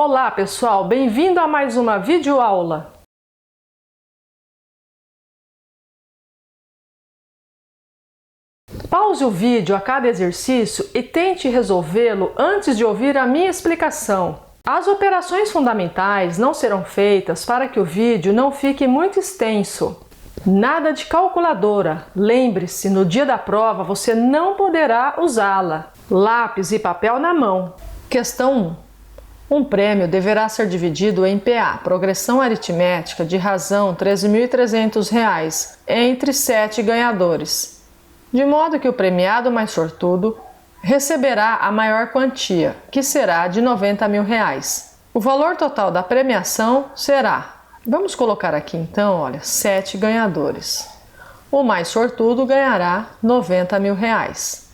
Olá pessoal, bem-vindo a mais uma videoaula. Pause o vídeo a cada exercício e tente resolvê-lo antes de ouvir a minha explicação. As operações fundamentais não serão feitas para que o vídeo não fique muito extenso. Nada de calculadora. Lembre-se, no dia da prova você não poderá usá-la. Lápis e papel na mão. Questão 1. Um prêmio deverá ser dividido em PA, progressão aritmética de razão R$ 13.300, entre 7 ganhadores, de modo que o premiado mais sortudo receberá a maior quantia, que será de R$ 90.000. O valor total da premiação será, vamos colocar aqui então, olha, 7 ganhadores. O mais sortudo ganhará R$ 90.000.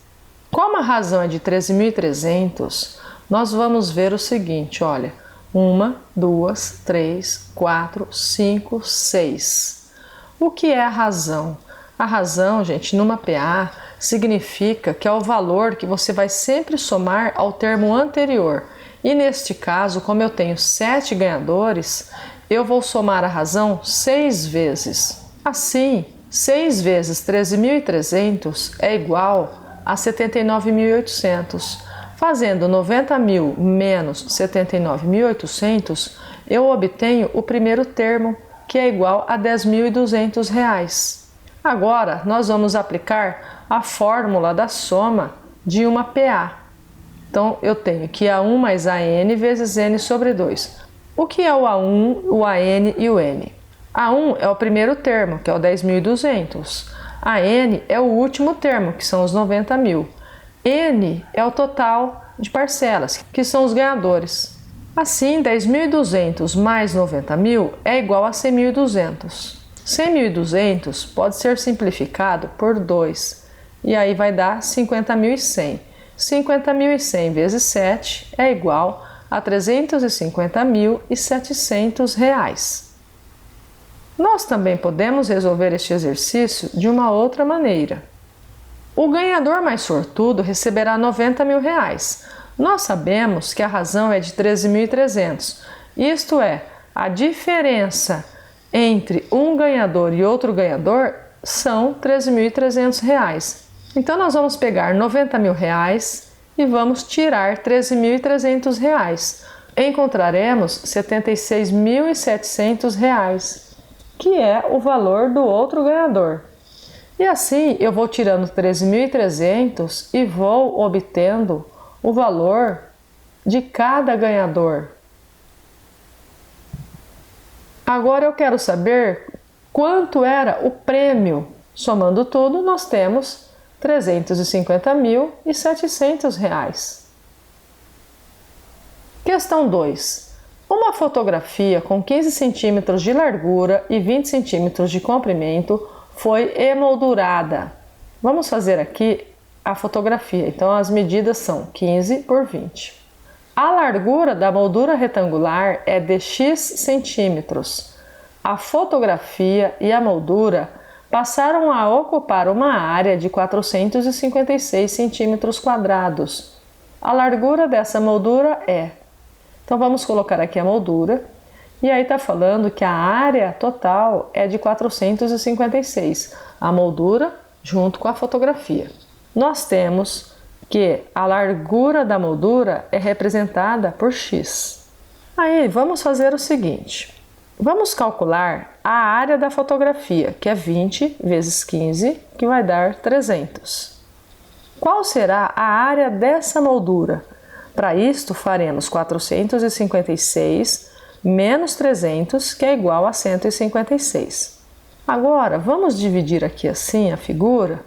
Como a razão é de 13.300, nós vamos ver o seguinte, olha, 1, 2, 3, 4, 5, 6. O que é a razão? A razão, gente, numa PA, significa que é o valor que você vai sempre somar ao termo anterior. E neste caso, como eu tenho 7 ganhadores, eu vou somar a razão 6 vezes. Assim, 6 vezes 13.300 é igual a 79.800. Fazendo 90.000 menos 79.800, eu obtenho o primeiro termo, que é igual a R$ 10.200. Agora, nós vamos aplicar a fórmula da soma de uma PA. Então, eu tenho que A1 mais AN vezes N sobre 2. O que é o A1, o AN e o N? A1 é o primeiro termo, que é o 10.200. AN é o último termo, que são os 90.000. N é o total de parcelas, que são os ganhadores. Assim, 10.200 mais 90.000 é igual a 100.200. 100.200 pode ser simplificado por 2, e aí vai dar 50.100. 50.100 vezes 7 é igual a R$ 350.700. Nós também podemos resolver este exercício de uma outra maneira. O ganhador mais sortudo receberá R$ 90.000. Nós sabemos que a razão é de 13.300, isto é, a diferença entre um ganhador e outro ganhador são R$ 13.300. Então nós vamos pegar R$ 90.000 e vamos tirar R$ 13.300. Encontraremos R$ 76.700, que é o valor do outro ganhador. E assim eu vou tirando 13.300 e vou obtendo o valor de cada ganhador. Agora eu quero saber quanto era o prêmio. Somando tudo, nós temos R$ 350.700. Questão 2. Uma fotografia com 15 centímetros de largura e 20 centímetros de comprimento foi emoldurada. Vamos fazer aqui a fotografia. Então, as medidas são 15 por 20. A largura da moldura retangular é de X centímetros. A fotografia e a moldura passaram a ocupar uma área de 456 centímetros quadrados. A largura dessa moldura é... Então, vamos colocar aqui a moldura. E aí está falando que a área total é de 456, a moldura junto com a fotografia. Nós temos que a largura da moldura é representada por X. Aí vamos fazer o seguinte, vamos calcular a área da fotografia, que é 20 vezes 15, que vai dar 300. Qual será a área dessa moldura? Para isto faremos 456 menos 300, que é igual a 156. Agora, vamos dividir aqui assim a figura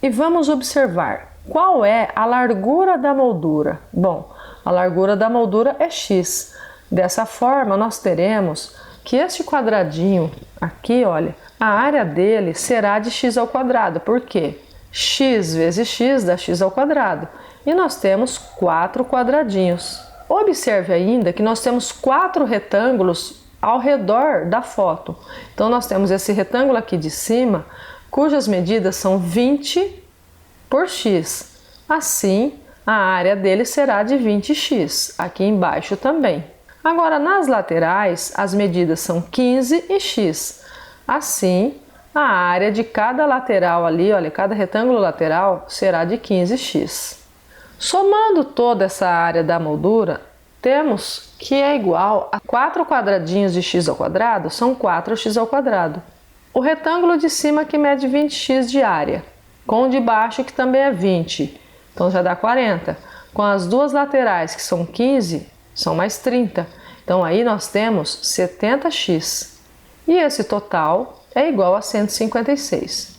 e vamos observar qual é a largura da moldura. Bom, a largura da moldura é X. Dessa forma, nós teremos que este quadradinho aqui, olha, a área dele será de x ao quadrado. Por quê? X vezes x dá x ao quadrado. E nós temos 4 quadradinhos. Observe ainda que nós temos 4 retângulos ao redor da foto. Então, nós temos esse retângulo aqui de cima, cujas medidas são 20 por x. Assim, a área dele será de 20x, aqui embaixo também. Agora, nas laterais, as medidas são 15 e x. Assim, a área de cada lateral ali, olha, cada retângulo lateral será de 15x. Somando toda essa área da moldura, temos que é igual a 4 quadradinhos de x ao quadrado, são 4x ao quadrado. O retângulo de cima que mede 20x de área, com o de baixo que também é 20, então já dá 40. Com as duas laterais que são 15, são mais 30. Então aí nós temos 70x. E esse total é igual a 156.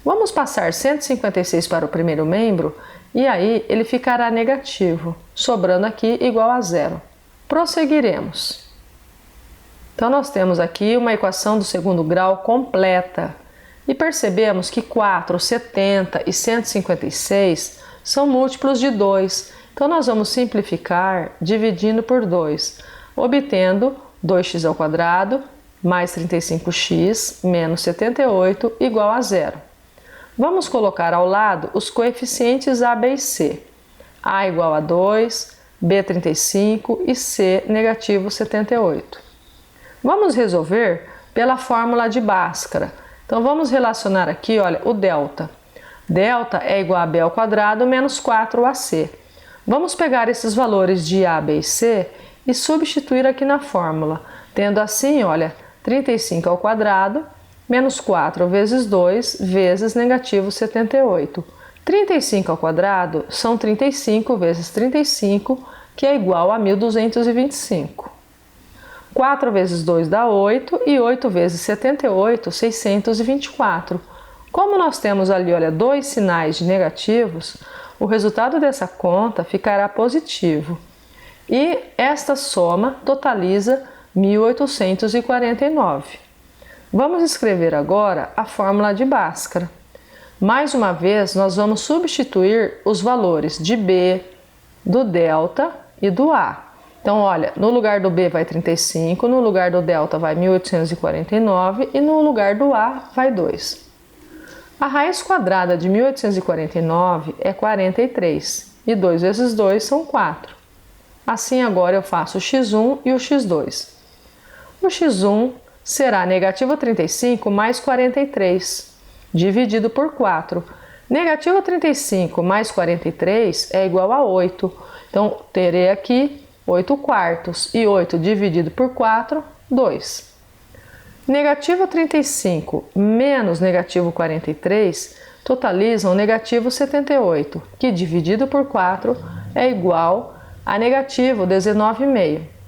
Vamos passar 156 para o primeiro membro e aí ele ficará negativo, sobrando aqui igual a zero. Prosseguiremos. Então nós temos aqui uma equação do segundo grau completa e percebemos que 4, 70 e 156 são múltiplos de 2. Então nós vamos simplificar dividindo por 2, obtendo 2x ao quadrado mais 35x menos 78 igual a zero. Vamos colocar ao lado os coeficientes a, b e c. A igual a 2, b 35 e c negativo 78. Vamos resolver pela fórmula de Bhaskara. Então vamos relacionar aqui, olha, o delta. Delta é igual a b ao quadrado menos 4ac. Vamos pegar esses valores de a, b e c e substituir aqui na fórmula, tendo assim, olha, 35 ao quadrado menos 4 vezes 2 vezes negativo 78. 35 ao quadrado são 35 vezes 35, que é igual a 1225. 4 vezes 2 dá 8 e 8 vezes 78, 624. Como nós temos ali, olha, dois sinais de negativos, o resultado dessa conta ficará positivo. E esta soma totaliza 1849. Vamos escrever agora a fórmula de Bhaskara. Mais uma vez, nós vamos substituir os valores de B, do delta e do A. Então, olha, no lugar do B vai 35, no lugar do delta vai 1849 e no lugar do A vai 2. A raiz quadrada de 1849 é 43 e 2 vezes 2 são 4. Assim, agora eu faço o x1 e o x2. O x1 será negativo 35 mais 43, dividido por 4. Negativo 35 mais 43 é igual a 8. Então, terei aqui 8 quartos e 8 dividido por 4, 2. Negativo 35 menos negativo 43 totalizam negativo 78, que dividido por 4 é igual a negativo 19,5.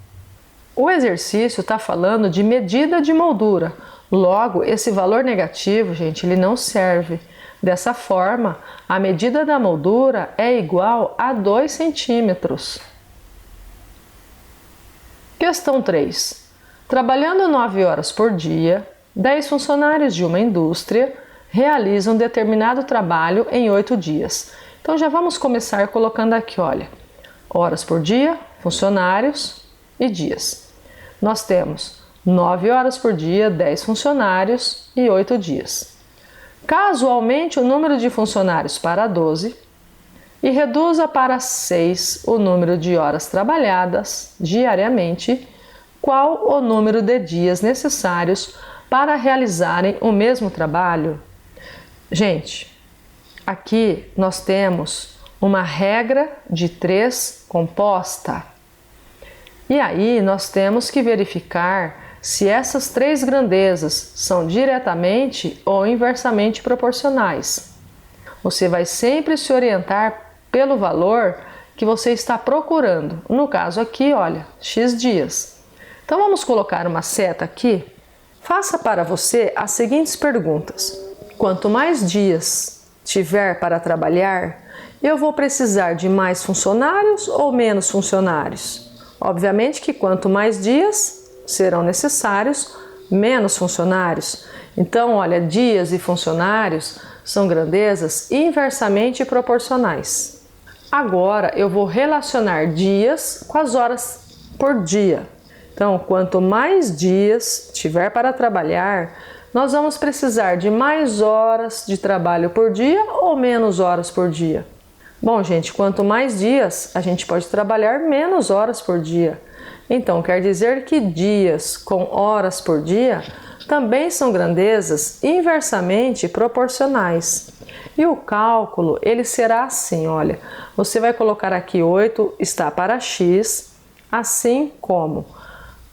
O exercício está falando de medida de moldura, logo esse valor negativo, gente, ele não serve. Dessa forma, a medida da moldura é igual a 2 centímetros. Questão 3. Trabalhando 9 horas por dia, 10 funcionários de uma indústria realizam determinado trabalho em 8 dias. Então já vamos começar colocando aqui, olha, horas por dia, funcionários e dias. Nós temos 9 horas por dia, 10 funcionários e 8 dias. Caso aumente o número de funcionários para 12 e reduza para 6 o número de horas trabalhadas diariamente, qual o número de dias necessários para realizarem o mesmo trabalho? Gente, aqui nós temos uma regra de 3 composta. E aí nós temos que verificar se essas 3 grandezas são diretamente ou inversamente proporcionais. Você vai sempre se orientar pelo valor que você está procurando. No caso aqui, olha, x dias. Então vamos colocar uma seta aqui. Faça para você as seguintes perguntas. Quanto mais dias tiver para trabalhar, eu vou precisar de mais funcionários ou menos funcionários? Obviamente que quanto mais dias serão necessários, menos funcionários. Então, olha, dias e funcionários são grandezas inversamente proporcionais. Agora eu vou relacionar dias com as horas por dia. Então, quanto mais dias tiver para trabalhar, nós vamos precisar de mais horas de trabalho por dia ou menos horas por dia? Bom, gente, quanto mais dias, a gente pode trabalhar menos horas por dia. Então, quer dizer que dias com horas por dia também são grandezas inversamente proporcionais. E o cálculo, ele será assim, olha, você vai colocar aqui 8 está para x, assim como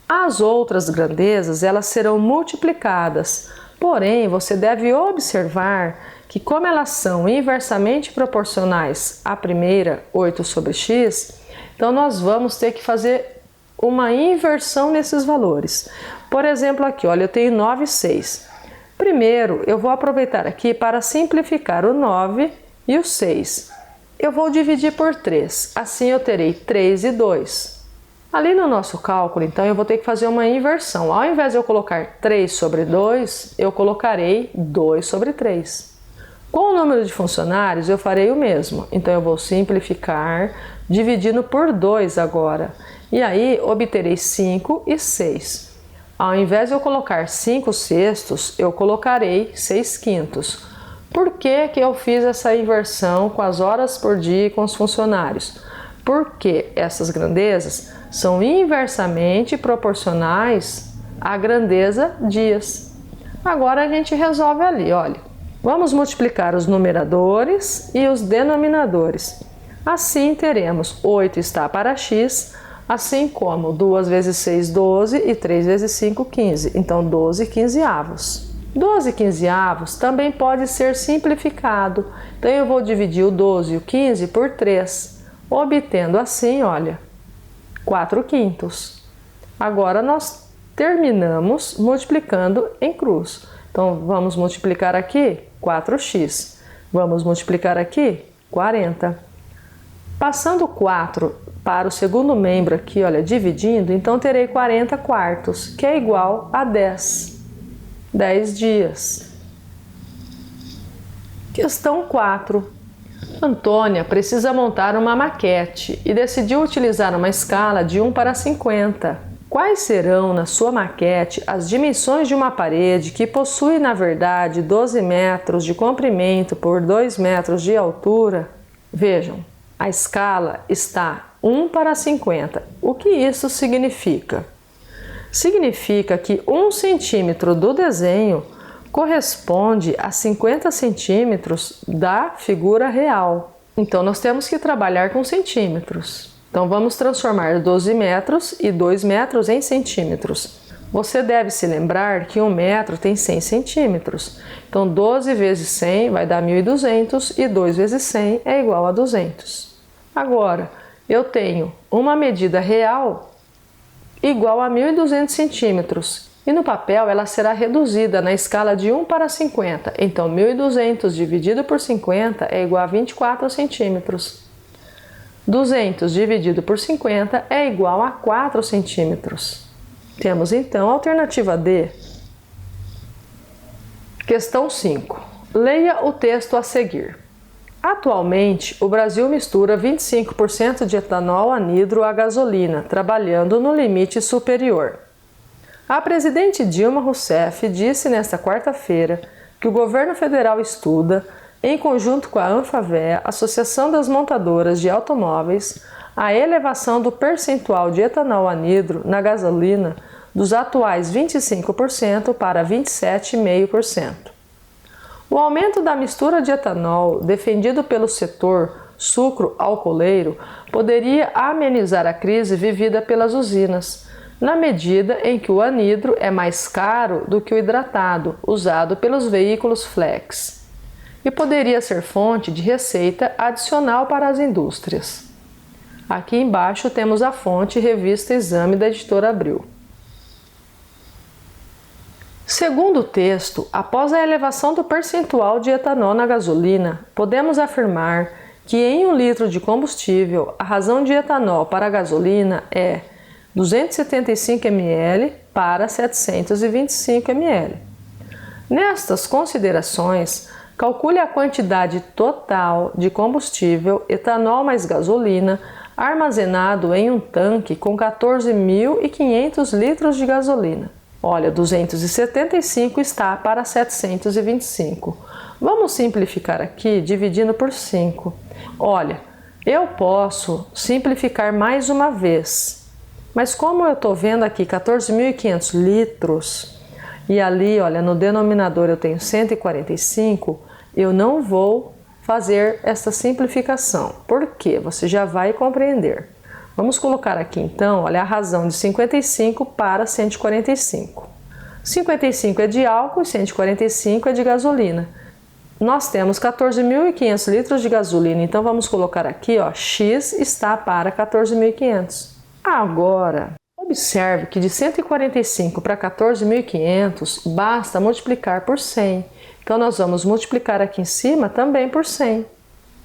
as outras grandezas, elas serão multiplicadas. Porém, você deve observar que como elas são inversamente proporcionais à primeira, 8 sobre x, então nós vamos ter que fazer uma inversão nesses valores. Por exemplo, aqui, olha, eu tenho 9 e 6. Primeiro, eu vou aproveitar aqui para simplificar o 9 e o 6. Eu vou dividir por 3, assim eu terei 3 e 2. Ali no nosso cálculo, então, eu vou ter que fazer uma inversão. Ao invés de eu colocar 3 sobre 2, eu colocarei 2 sobre 3. Com o número de funcionários, eu farei o mesmo. Então, eu vou simplificar, dividindo por 2 agora. E aí, obterei 5 e 6. Ao invés de eu colocar 5 sextos, eu colocarei 6 quintos. Por que eu fiz essa inversão com as horas por dia e com os funcionários? Porque essas grandezas são inversamente proporcionais à grandeza dias. Agora a gente resolve ali, olha. Vamos multiplicar os numeradores e os denominadores. Assim teremos 8 está para x, assim como 2 vezes 6, 12 e 3 vezes 5, 15. Então, 12 quinzeavos. 12 quinzeavos também pode ser simplificado. Então, eu vou dividir o 12 e o 15 por 3, obtendo assim, olha, 4 quintos. Agora, nós terminamos multiplicando em cruz. Então, vamos multiplicar aqui 4x. Vamos multiplicar aqui 40. Passando 4 para o segundo membro aqui, olha, dividindo, então terei 40 quartos, que é igual a 10. 10 dias. Questão 4. Antônia precisa montar uma maquete e decidiu utilizar uma escala de 1 para 50. Quais serão, na sua maquete, as dimensões de uma parede que possui, na verdade, 12 metros de comprimento por 2 metros de altura? Vejam, a escala está 1 para 50. O que isso significa? Significa que 1 centímetro do desenho corresponde a 50 centímetros da figura real. Então, nós temos que trabalhar com centímetros. Então, vamos transformar 12 metros e 2 metros em centímetros. Você deve se lembrar que 1 metro tem 100 centímetros. Então, 12 vezes 100 vai dar 1.200 e 2 vezes 100 é igual a 200. Agora, eu tenho uma medida real igual a 1.200 centímetros. E no papel ela será reduzida na escala de 1 para 50. Então, 1.200 dividido por 50 é igual a 24 centímetros. 200 dividido por 50 é igual a 4 centímetros. Temos então a alternativa D. Questão 5. Leia o texto a seguir. Atualmente, o Brasil mistura 25% de etanol anidro à gasolina, trabalhando no limite superior. A presidente Dilma Rousseff disse nesta quarta-feira que o governo federal estuda, em conjunto com a Anfavea, Associação das Montadoras de Automóveis, a elevação do percentual de etanol anidro na gasolina dos atuais 25% para 27,5%. O aumento da mistura de etanol, defendido pelo setor sucro-alcooleiro, poderia amenizar a crise vivida pelas usinas, na medida em que o anidro é mais caro do que o hidratado, usado pelos veículos flex, e poderia ser fonte de receita adicional para as indústrias. Aqui embaixo temos a fonte Revista Exame da editora Abril. Segundo o texto, após a elevação do percentual de etanol na gasolina, podemos afirmar que em 1 litro de combustível, a razão de etanol para a gasolina é 275 ml para 725 ml. Nestas considerações, calcule a quantidade total de combustível, etanol mais gasolina, armazenado em um tanque com 14.500 litros de gasolina. Olha, 275 está para 725. Vamos simplificar aqui dividindo por 5. Olha, eu posso simplificar mais uma vez, mas como eu estou vendo aqui 14.500 litros e ali, olha, no denominador eu tenho 145, eu não vou fazer essa simplificação. Por quê? Você já vai compreender. Vamos colocar aqui então, olha, a razão de 55 para 145. 55 é de álcool e 145 é de gasolina. Nós temos 14.500 litros de gasolina, então vamos colocar aqui, ó, X está para 14.500. Agora, observe que de 145 para 14.500 basta multiplicar por 100. Então nós vamos multiplicar aqui em cima também por 100.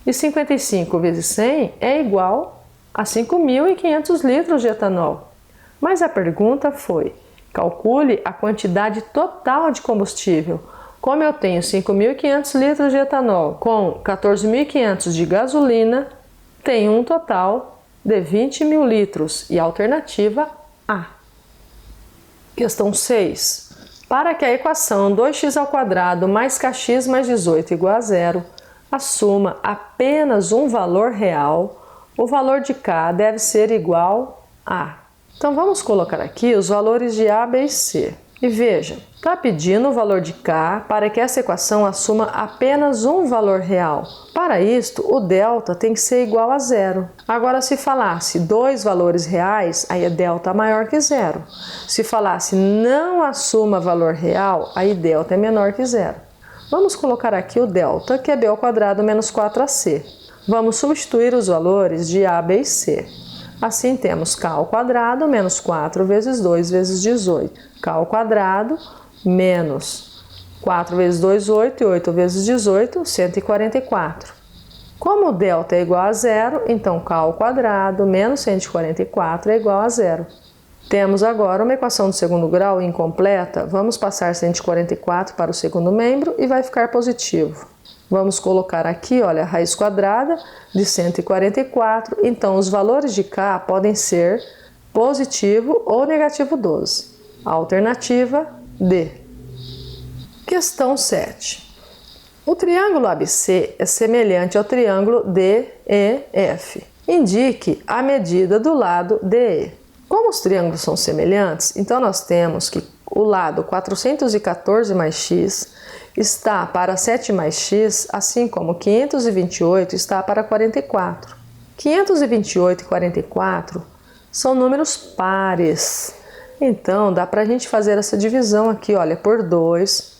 E 55 vezes 100 é igual a 5.500 litros de etanol. Mas a pergunta foi: calcule a quantidade total de combustível. Como eu tenho 5.500 litros de etanol com 14.500 de gasolina, tenho um total de 20.000 litros e a alternativa A. Questão 6. Para que a equação 2x² mais kx mais 18 igual a zero assuma apenas um valor real, o valor de k deve ser igual a. Então vamos colocar aqui os valores de A, B e C. E veja, está pedindo o valor de k para que essa equação assuma apenas um valor real. Para isto, o delta tem que ser igual a zero. Agora, se falasse dois valores reais, aí é delta maior que zero. Se falasse não assuma valor real, aí delta é menor que zero. Vamos colocar aqui o delta, que é b² menos 4ac. Vamos substituir os valores de A, B e C. Assim temos k² menos 4 vezes 2 vezes 18. k² menos 4 vezes 2, 8, e 8 vezes 18, 144. Como o delta é igual a zero, então k² menos 144 é igual a zero. Temos agora uma equação do segundo grau incompleta. Vamos passar 144 para o segundo membro e vai ficar positivo. Vamos colocar aqui, olha, a raiz quadrada de 144. Então, os valores de k podem ser positivo ou negativo 12. A alternativa D. Questão 7. O triângulo ABC é semelhante ao triângulo DEF. Indique a medida do lado DE. Como os triângulos são semelhantes, então nós temos que o lado 414 mais x está para 7 mais x, assim como 528 está para 44. 528 e 44 são números pares. Então, dá para a gente fazer essa divisão aqui, olha, por 2.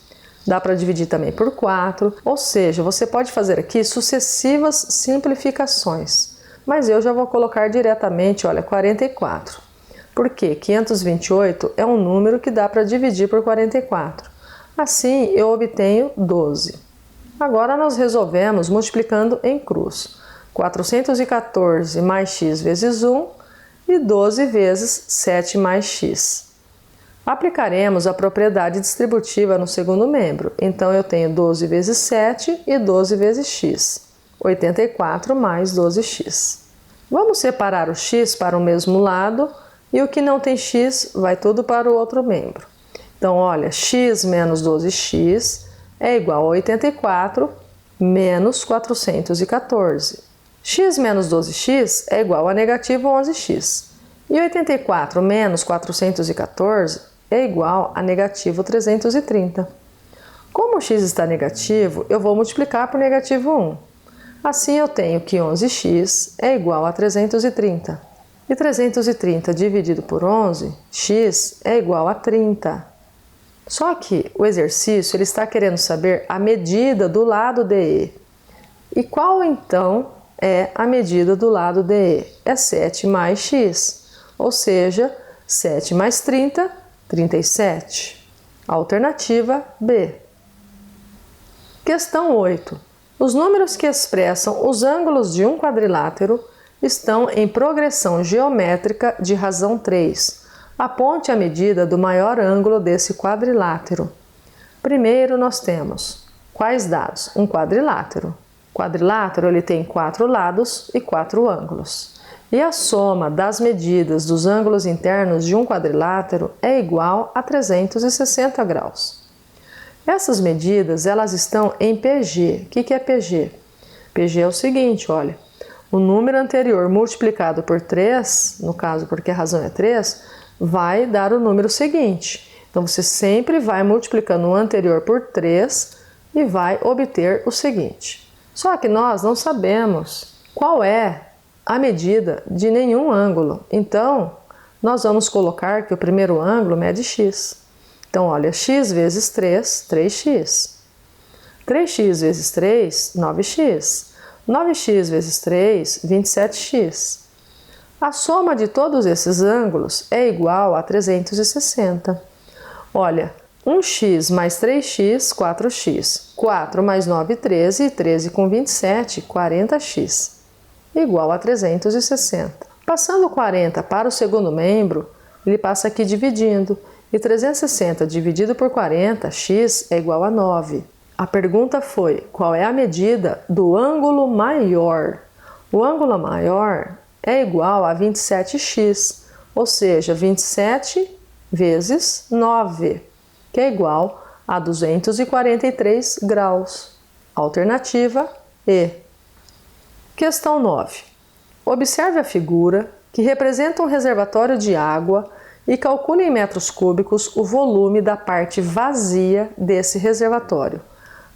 Dá para dividir também por 4. Ou seja, você pode fazer aqui sucessivas simplificações. Mas eu já vou colocar diretamente, olha, 44. Porque 528 é um número que dá para dividir por 44. Assim, eu obtenho 12. Agora, nós resolvemos multiplicando em cruz. 414 mais x vezes 1 e 12 vezes 7 mais x. Aplicaremos a propriedade distributiva no segundo membro. Então, eu tenho 12 vezes 7 e 12 vezes x. 84 mais 12x. Vamos separar o x para o mesmo lado e o que não tem x vai tudo para o outro membro. Então, olha, x menos 12x é igual a 84 menos 414. X menos 12x é igual a negativo 11x. E 84 menos 414 é igual a negativo 330. Como o x está negativo, eu vou multiplicar por negativo 1. Assim, eu tenho que 11x é igual a 330. E 330 dividido por 11, x é igual a 30. Só que o exercício ele está querendo saber a medida do lado DE. E qual então é a medida do lado DE? É 7 mais x, ou seja, 7 mais 30, 37. Alternativa B. Questão 8. Os números que expressam os ângulos de um quadrilátero estão em progressão geométrica de razão 3. Aponte a medida do maior ângulo desse quadrilátero. Primeiro nós temos quais dados? Um quadrilátero. O quadrilátero ele tem 4 lados e 4 ângulos. E a soma das medidas dos ângulos internos de um quadrilátero é igual a 360 graus. Essas medidas, elas estão em PG. O que é PG? PG é o seguinte, olha, o número anterior multiplicado por 3, no caso porque a razão é 3, vai dar o número seguinte. Então, você sempre vai multiplicando o anterior por 3 e vai obter o seguinte. Só que nós não sabemos qual é a medida de nenhum ângulo. Então, nós vamos colocar que o primeiro ângulo mede x. Então, olha, x vezes 3, 3x. 3x vezes 3, 9x. 9x vezes 3, 27x. A soma de todos esses ângulos é igual a 360. Olha, 1x mais 3x, 4x. 4 mais 9, 13. 13 com 27, 40x. Igual a 360. Passando 40 para o segundo membro, ele passa aqui dividindo. E 360 dividido por 40, x é igual a 9. A pergunta foi, qual é a medida do ângulo maior? O ângulo maior é igual a 27x, ou seja, 27 vezes 9, que é igual a 243 graus. Alternativa E. Questão 9. Observe a figura que representa um reservatório de água e calcule em metros cúbicos o volume da parte vazia desse reservatório.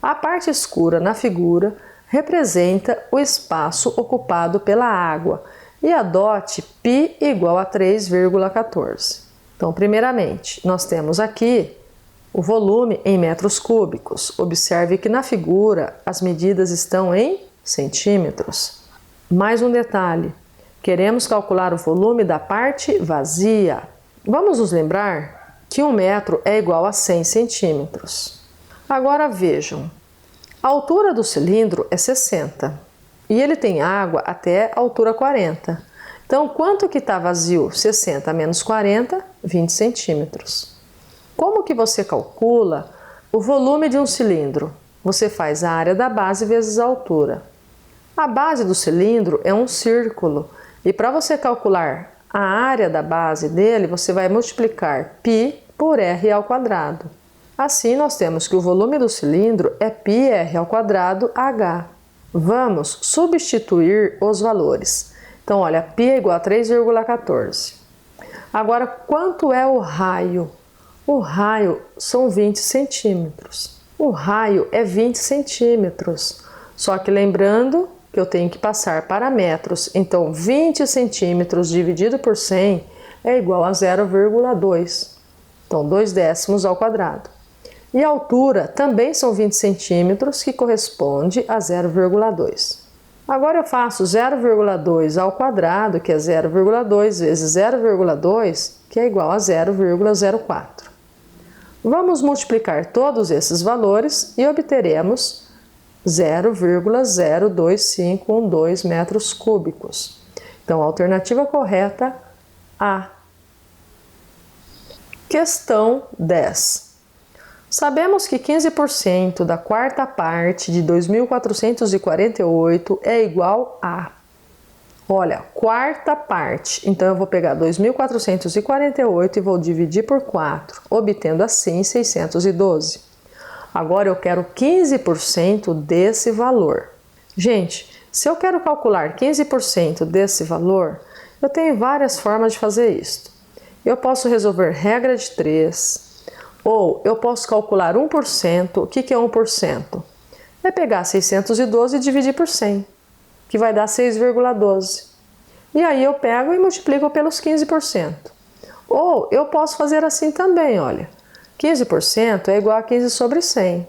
A parte escura na figura representa o espaço ocupado pela água e adote π igual a 3,14. Então, primeiramente, nós temos aqui o volume em metros cúbicos. Observe que na figura as medidas estão em centímetros. Mais um detalhe, queremos calcular o volume da parte vazia. Vamos nos lembrar que 1 metro é igual a 100 centímetros. Agora vejam, a altura do cilindro é 60 e ele tem água até a altura 40. Então, quanto que está vazio? 60 menos 40, 20 centímetros. Como que você calcula o volume de um cilindro? Você faz a área da base vezes a altura. A base do cilindro é um círculo e para você calcular a área da base dele, você vai multiplicar π por r ao quadrado. Assim, nós temos que o volume do cilindro é πr ao quadrado h. Vamos substituir os valores. Então, olha, π é igual a 3,14. Agora, quanto é o raio? O raio são 20 centímetros. O raio é 20 centímetros. Só que lembrando que eu tenho que passar para metros. Então, 20 centímetros dividido por 100 é igual a 0,2. Então, 2 décimos ao quadrado. E a altura também são 20 centímetros, que corresponde a 0,2. Agora eu faço 0,2 ao quadrado, que é 0,2 vezes 0,2, que é igual a 0,04. Vamos multiplicar todos esses valores e obteremos 0,02512 metros cúbicos. Então, a alternativa correta, A. Questão 10. Sabemos que 15% da quarta parte de 2.448 é igual a... Olha, quarta parte. Então, eu vou pegar 2.448 e vou dividir por 4, obtendo assim 612. Agora, eu quero 15% desse valor. Gente, se eu quero calcular 15% desse valor, eu tenho várias formas de fazer isso. Eu posso resolver regra de 3, ou eu posso calcular 1%. O que é 1%? É pegar 612 e dividir por 100, que vai dar 6,12. E aí eu pego e multiplico pelos 15%. Ou eu posso fazer assim também, olha. 15% é igual a 15 sobre 100.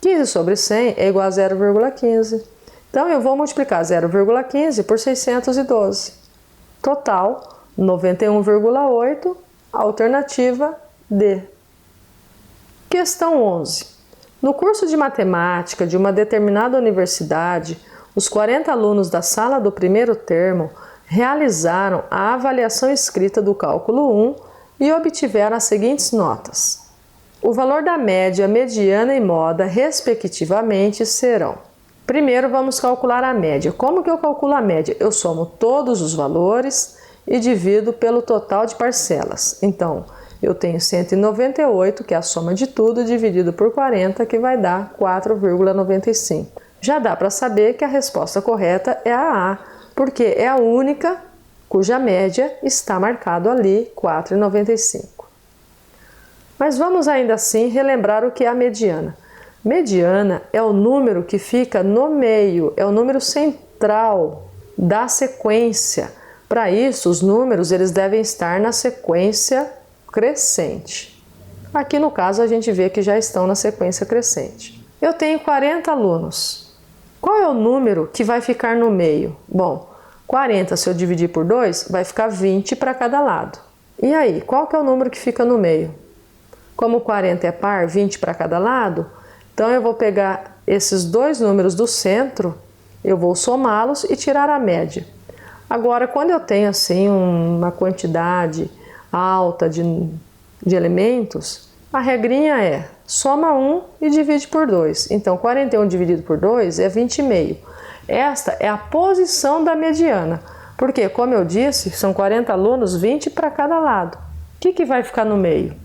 15 sobre 100 é igual a 0,15. Então, eu vou multiplicar 0,15 por 612. Total, 91,8, alternativa D. Questão 11. No curso de matemática de uma determinada universidade, os 40 alunos da sala do primeiro termo realizaram a avaliação escrita do cálculo 1 e obtiveram as seguintes notas. O valor da média, mediana e moda, respectivamente, serão... Primeiro, vamos calcular a média. Como que eu calculo a média? Eu somo todos os valores e divido pelo total de parcelas. Então, eu tenho 198, que é a soma de tudo, dividido por 40, que vai dar 4,95. Já dá para saber que a resposta correta é a A, porque é a única cuja média está marcado ali, 4,95. Mas vamos ainda assim relembrar o que é a mediana. Mediana é o número que fica no meio, é o número central da sequência. Para isso, os números eles devem estar na sequência crescente. Aqui no caso a gente vê que já estão na sequência crescente. Eu tenho 40 alunos. Qual é o número que vai ficar no meio? Bom, 40 se eu dividir por 2 vai ficar 20 para cada lado. E aí, qual que é o número que fica no meio? Como 40 é par, 20 para cada lado, então eu vou pegar esses dois números do centro, eu vou somá-los e tirar a média. Agora, quando eu tenho assim uma quantidade alta de elementos, a regrinha é soma 1 e divide por 2. Então, 41 dividido por 2 é 20,5. Esta é a posição da mediana, porque, como eu disse, são 40 alunos, 20 para cada lado. O que vai ficar no meio?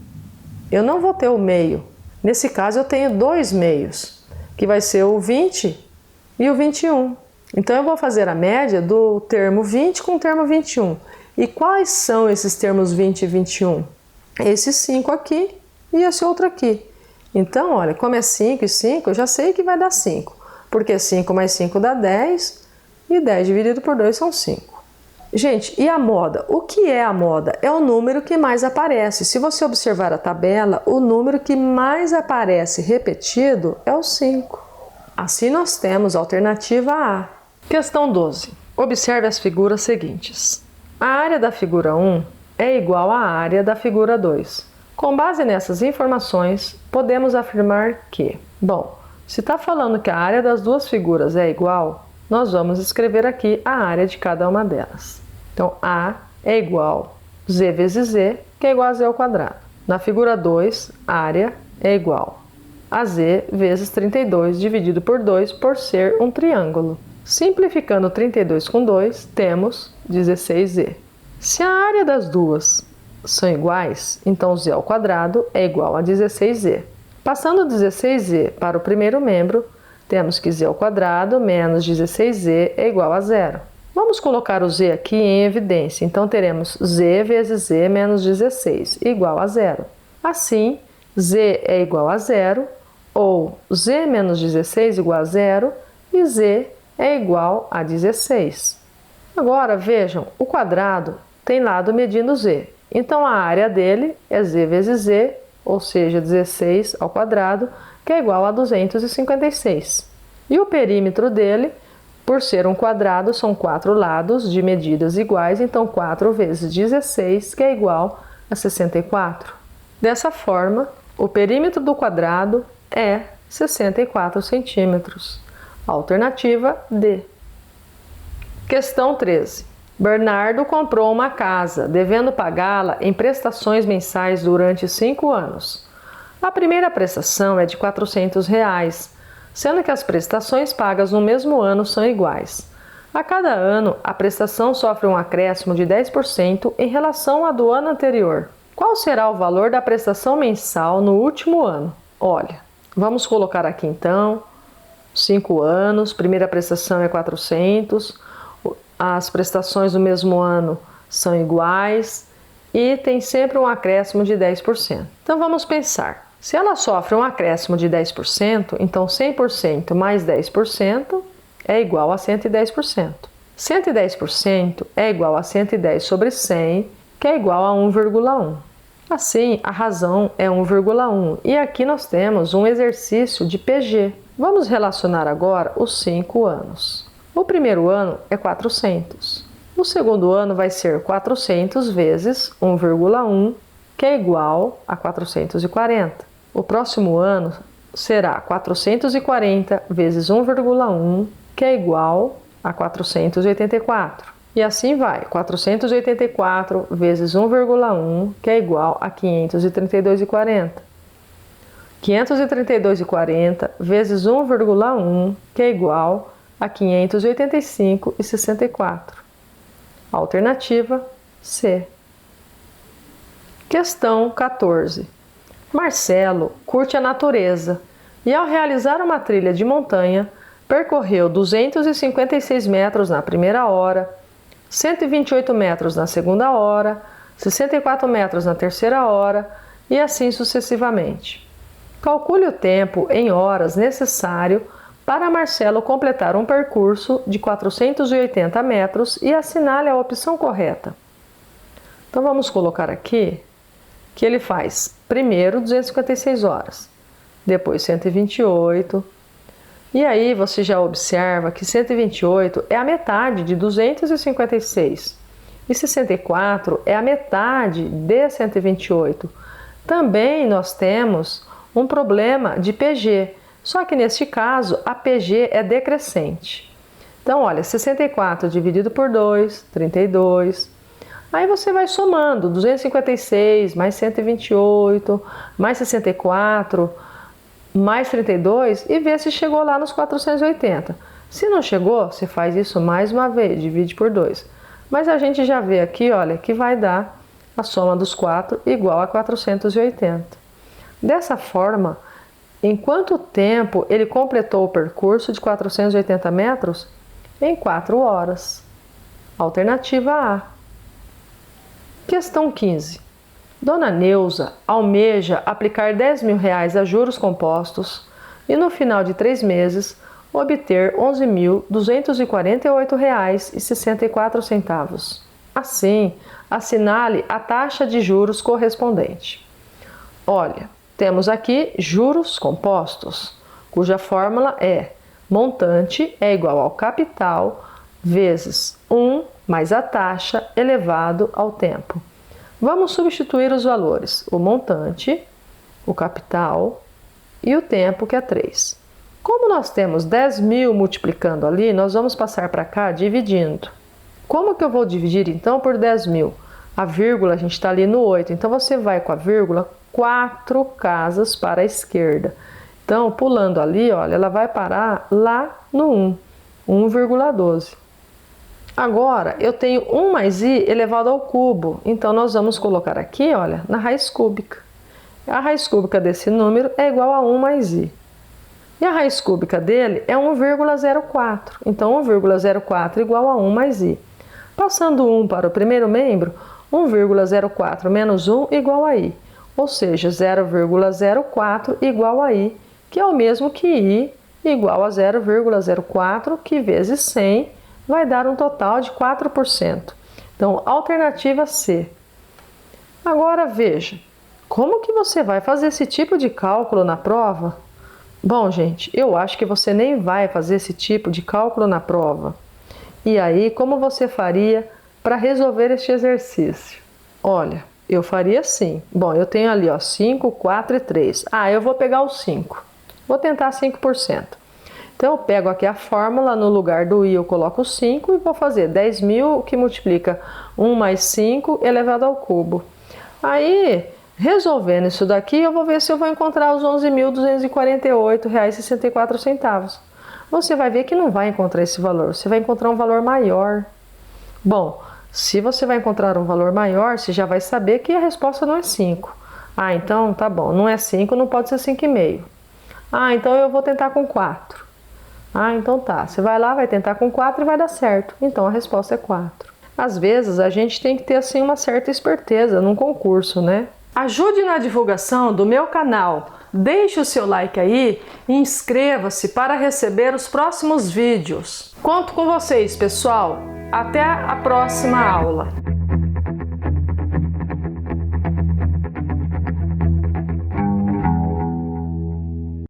Eu não vou ter o meio. Nesse caso, eu tenho dois meios, que vai ser o 20 e o 21. Então, eu vou fazer a média do termo 20 com o termo 21. E quais são esses termos 20 e 21? Esse 5 aqui e esse outro aqui. Então, olha, como é 5 e 5, eu já sei que vai dar 5. Porque 5 mais 5 dá 10 e 10 dividido por 2 são 5. Gente, e a moda? O que é a moda? É o número que mais aparece. Se você observar a tabela, o número que mais aparece repetido é o 5. Assim nós temos a alternativa A. Questão 12. Observe as figuras seguintes. A área da figura 1 é igual à área da figura 2. Com base nessas informações, podemos afirmar que, bom, se está falando que a área das duas figuras é igual, nós vamos escrever aqui a área de cada uma delas. Então, A é igual a Z vezes Z, que é igual a Z ao quadrado. Na figura 2, a área é igual a Z vezes 32 dividido por 2 por ser um triângulo. Simplificando 32 com 2, temos 16Z. Se a área das duas são iguais, então Z ao quadrado é igual a 16Z. Passando 16Z para o primeiro membro, temos que Z ao quadrado menos 16Z é igual a zero. Vamos colocar o Z aqui em evidência, então teremos Z vezes Z menos 16 igual a zero. Assim, Z é igual a zero, ou Z menos 16 igual a zero, e Z é igual a 16. Agora, vejam, o quadrado tem lado medindo Z. Então, a área dele é Z vezes Z, ou seja, 16 ao quadrado, que é igual a 256. E o perímetro dele, por ser um quadrado, são 4 lados de medidas iguais, então 4 vezes 16, que é igual a 64. Dessa forma, o perímetro do quadrado é 64 centímetros. Alternativa D. Questão 13. Bernardo comprou uma casa, devendo pagá-la em prestações mensais durante 5 anos. A primeira prestação é de R$ 400, sendo que as prestações pagas no mesmo ano são iguais. A cada ano, a prestação sofre um acréscimo de 10% em relação à do ano anterior. Qual será o valor da prestação mensal no último ano? Olha, vamos colocar aqui então 5 anos, primeira prestação é 400, as prestações do mesmo ano são iguais e tem sempre um acréscimo de 10%. Então vamos pensar, se ela sofre um acréscimo de 10%, então 100% mais 10% é igual a 110%. 110% é igual a 110 sobre 100, que é igual a 1,1. Assim, a razão é 1,1 e aqui nós temos um exercício de PG. Vamos relacionar agora os 5 anos. O primeiro ano é 400. O segundo ano vai ser 400 vezes 1,1, que é igual a 440. O próximo ano será 440 vezes 1,1, que é igual a 484. E assim vai, 484 vezes 1,1, que é igual a 532,40. 532,40 vezes 1,1, que é igual a 585,64. Alternativa C. Questão 14. Marcelo curte a natureza e, ao realizar uma trilha de montanha, percorreu 256 metros na primeira hora, 128 metros na segunda hora, 64 metros na terceira hora e assim sucessivamente. Calcule o tempo em horas necessário para Marcelo completar um percurso de 480 metros e assinale a opção correta. Então vamos colocar aqui que ele faz primeiro 256 horas, depois 128, e aí você já observa que 128 é a metade de 256 e 64 é a metade de 128. Também nós temos um problema de PG, só que neste caso a PG é decrescente. Então olha, 64 dividido por 2, 32. Aí você vai somando 256 mais 128 mais 64 mais 32 e vê se chegou lá nos 480. Se não chegou, você faz isso mais uma vez, divide por 2. Mas a gente já vê aqui, olha, que vai dar a soma dos 4 igual a 480. Dessa forma, em quanto tempo ele completou o percurso de 480 metros? Em 4 horas. Alternativa A. Questão 15. Dona Neuza almeja aplicar R$10.000 a juros compostos e no final de 3 meses obter R$ 11.248,64. Assim, assinale a taxa de juros correspondente. Olha, temos aqui juros compostos, cuja fórmula é montante é igual ao capital vezes 1 mais a taxa elevado ao tempo. Vamos substituir os valores, o montante, o capital e o tempo, que é 3. Como nós temos 10.000 multiplicando ali, nós vamos passar para cá dividindo. Como que eu vou dividir então por 10.000? A vírgula, a gente está ali no 8, então você vai com a vírgula 4 casas para a esquerda. Então, pulando ali, olha, ela vai parar lá no 1,12. Agora, eu tenho 1 mais i elevado ao cubo, então nós vamos colocar aqui, olha, na raiz cúbica. A raiz cúbica desse número é igual a 1 mais i. E a raiz cúbica dele é 1,04, então 1,04 igual a 1 mais i. Passando 1 para o primeiro membro, 1,04 menos 1 igual a i, ou seja, 0,04 igual a i, que é o mesmo que i igual a 0,04, que vezes 100, vai dar um total de 4%. Então, alternativa C. Agora veja, como que você vai fazer esse tipo de cálculo na prova? Bom, gente, eu acho que você nem vai fazer esse tipo de cálculo na prova. E aí, como você faria para resolver este exercício? Olha, eu faria assim. Bom, eu tenho ali, ó, 5, 4 e 3. Eu vou pegar o 5. Vou tentar 5%. Então, eu pego aqui a fórmula, no lugar do i eu coloco 5 e vou fazer 10.000, que multiplica 1 mais 5 elevado ao cubo. Aí, resolvendo isso daqui, eu vou ver se eu vou encontrar os R$ 11.248,64. Você vai ver que não vai encontrar esse valor, você vai encontrar um valor maior. Bom, se você vai encontrar um valor maior, você já vai saber que a resposta não é 5. Então tá bom, não é 5, não pode ser 5,5. Então eu vou tentar com 4. Então tá, você vai lá, vai tentar com 4 e vai dar certo. Então a resposta é 4. Às vezes a gente tem que ter assim uma certa esperteza num concurso, né? Ajude na divulgação do meu canal, deixe o seu like aí e inscreva-se para receber os próximos vídeos. Conto com vocês, pessoal! Até a próxima aula!